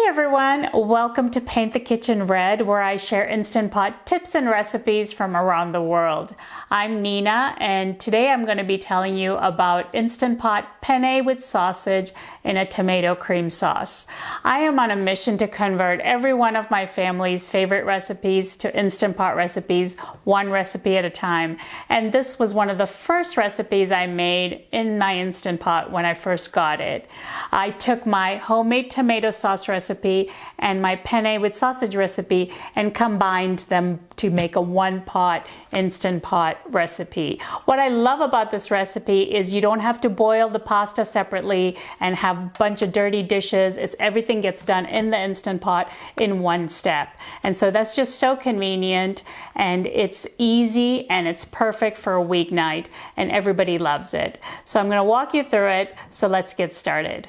everyone, welcome to Paint the Kitchen Red, where I share Instant Pot tips and recipes from around the world. I'm Nina, and today I'm going to be telling you about Instant Pot penne with sausage in a tomato cream sauce. I am on a mission to convert every one of my family's favorite recipes to Instant Pot recipes, one recipe at a time. And this was one of the first recipes I made in my Instant Pot when I first got it. I took my homemade tomato sauce recipe and my penne with sausage recipe and combined them to make a one-pot Instant Pot recipe. What I love about this recipe is you don't have to boil the pasta separately and have a bunch of dirty dishes. Everything gets done in the Instant Pot in one step. And so that's just so convenient, and it's easy and it's perfect for a weeknight, and everybody loves it. So I'm going to walk you through it. So let's get started.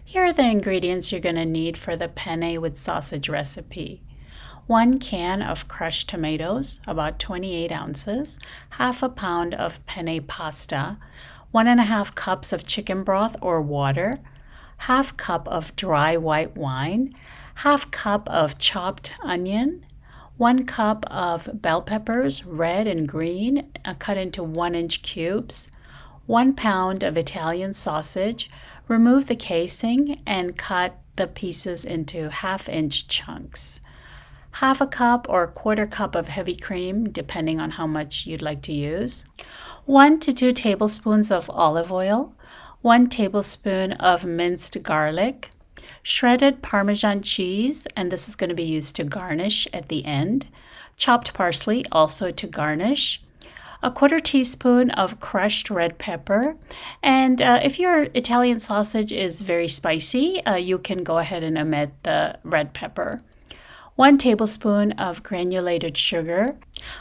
Here are the ingredients you're going to need for the penne with sausage recipe. 1 can of crushed tomatoes, about 28 ounces, half a pound of penne pasta, 1.5 cups of chicken broth or water, half cup of dry white wine, half cup of chopped onion, 1 cup of bell peppers, red and green, cut into 1-inch cubes, 1 pound of Italian sausage. Remove the casing and cut the pieces into 1/2-inch chunks. Half a cup or 1/4 cup of heavy cream, depending on how much you'd like to use. 1 to 2 tablespoons of olive oil. 1 tablespoon of minced garlic. Shredded Parmesan cheese, and this is going to be used to garnish at the end. Chopped parsley, also to garnish. 1/4 teaspoon of crushed red pepper, and if your Italian sausage is very spicy, you can go ahead and omit the red pepper. 1 tablespoon of granulated sugar.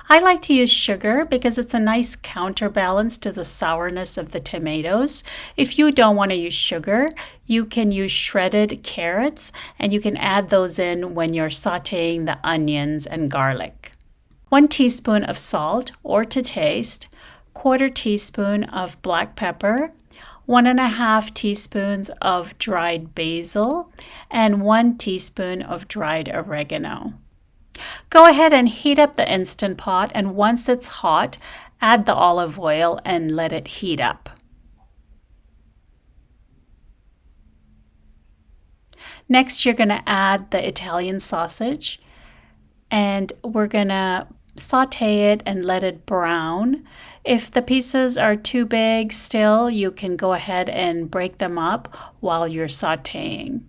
I like to use sugar because it's a nice counterbalance to the sourness of the tomatoes. If you don't want to use sugar, you can use shredded carrots, and you can add those in when you're sautéing the onions and garlic. 1 teaspoon of salt or to taste, 1/4 teaspoon of black pepper, 1.5 teaspoons of dried basil, and 1 teaspoon of dried oregano. Go ahead and heat up the Instant Pot, and once it's hot, add the olive oil and let it heat up. Next, you're going to add the Italian sausage, and we're going to saute it and let it brown. If the pieces are too big still, you can go ahead and break them up while you're sauteing.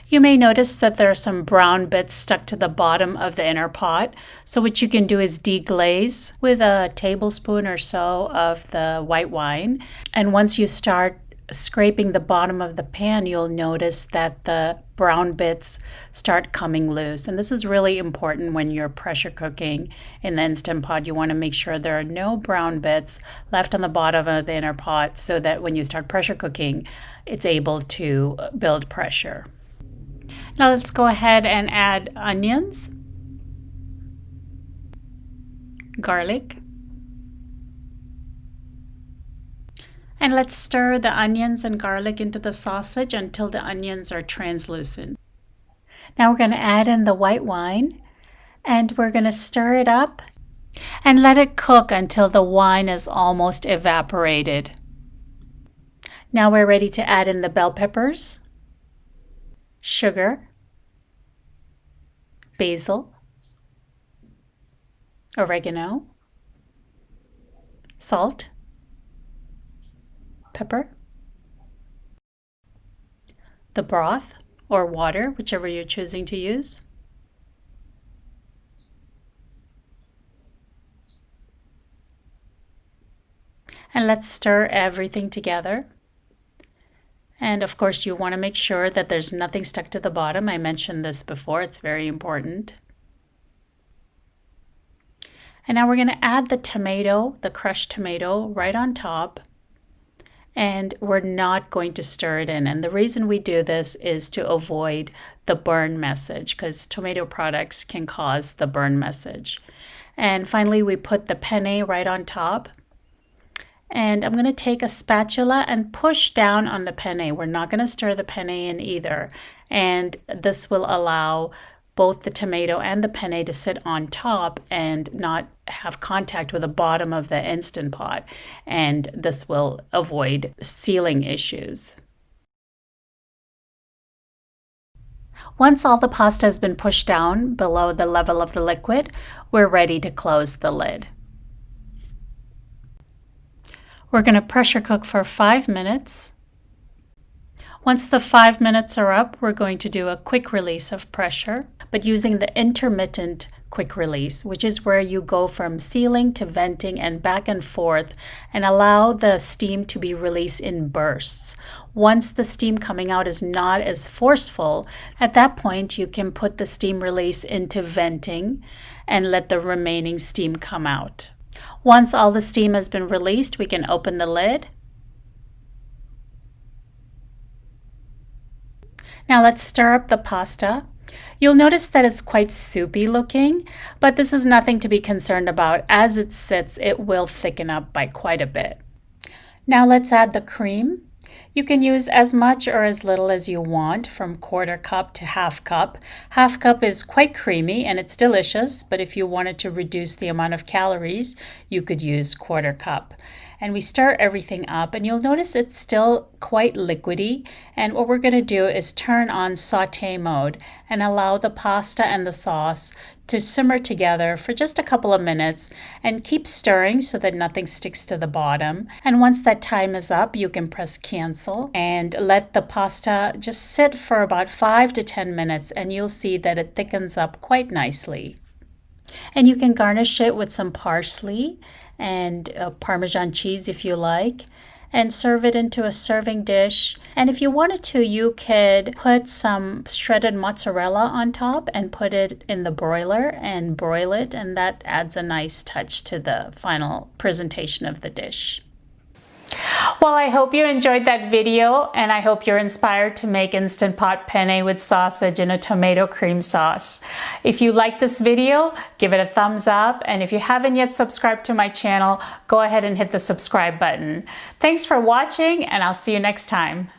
You may notice that there are some brown bits stuck to the bottom of the inner pot. So what you can do is deglaze with a tablespoon or so of the white wine. And once you start scraping the bottom of the pan, you'll notice that the brown bits start coming loose. And this is really important when you're pressure cooking in the Instant Pot. You want to make sure there are no brown bits left on the bottom of the inner pot so that when you start pressure cooking, it's able to build pressure. Now let's go ahead and add onions, garlic, and let's stir the onions and garlic into the sausage until the onions are translucent. Now we're going to add in the white wine, and we're going to stir it up and let it cook until the wine is almost evaporated. Now we're ready to add in the bell peppers, sugar, basil, oregano, salt, pepper, the broth or water, whichever you're choosing to use, and let's stir everything together. And of course, you want to make sure that there's nothing stuck to the bottom. I mentioned this before, it's very important. And now we're going to add the tomato, the crushed tomato, right on top. and we're not going to stir it in. And the reason we do this is to avoid the burn message, because tomato products can cause the burn message. And finally, we put the penne right on top. And I'm going to take a spatula and push down on the penne. We're not going to stir the penne in either. And this will allow both the tomato and the penne to sit on top and not have contact with the bottom of the Instant Pot. And this will avoid sealing issues. Once all the pasta has been pushed down below the level of the liquid, we're ready to close the lid. We're going to pressure cook for 5 minutes. Once the 5 minutes are up, we're going to do a quick release of pressure, but using the intermittent quick release, which is where you go from sealing to venting and back and forth and allow the steam to be released in bursts. Once the steam coming out is not as forceful, at that point you can put the steam release into venting and let the remaining steam come out. Once all the steam has been released, we can open the lid. Now let's stir up the pasta. You'll notice that it's quite soupy looking, but this is nothing to be concerned about. As it sits, it will thicken up by quite a bit. Now let's add the cream. You can use as much or as little as you want, from 1/4 cup to 1/2 cup. 1/2 cup is quite creamy and it's delicious, but if you wanted to reduce the amount of calories, you could use 1/4 cup. And we stir everything up, and you'll notice it's still quite liquidy. And what we're going to do is turn on sauté mode and allow the pasta and the sauce to simmer together for just a couple of minutes, and keep stirring so that nothing sticks to the bottom. And once that time is up, you can press cancel and let the pasta just sit for about 5 to 10 minutes, and you'll see that it thickens up quite nicely. And you can garnish it with some parsley and Parmesan cheese if you like, and serve it into a serving dish. And if you wanted to, you could put some shredded mozzarella on top and put it in the broiler and broil it, and that adds a nice touch to the final presentation of the dish. Well, I hope you enjoyed that video, and I hope you're inspired to make Instant Pot penne with sausage in a tomato cream sauce. If you like this video, give it a thumbs up, and if you haven't yet subscribed to my channel, go ahead and hit the subscribe button. Thanks for watching, and I'll see you next time.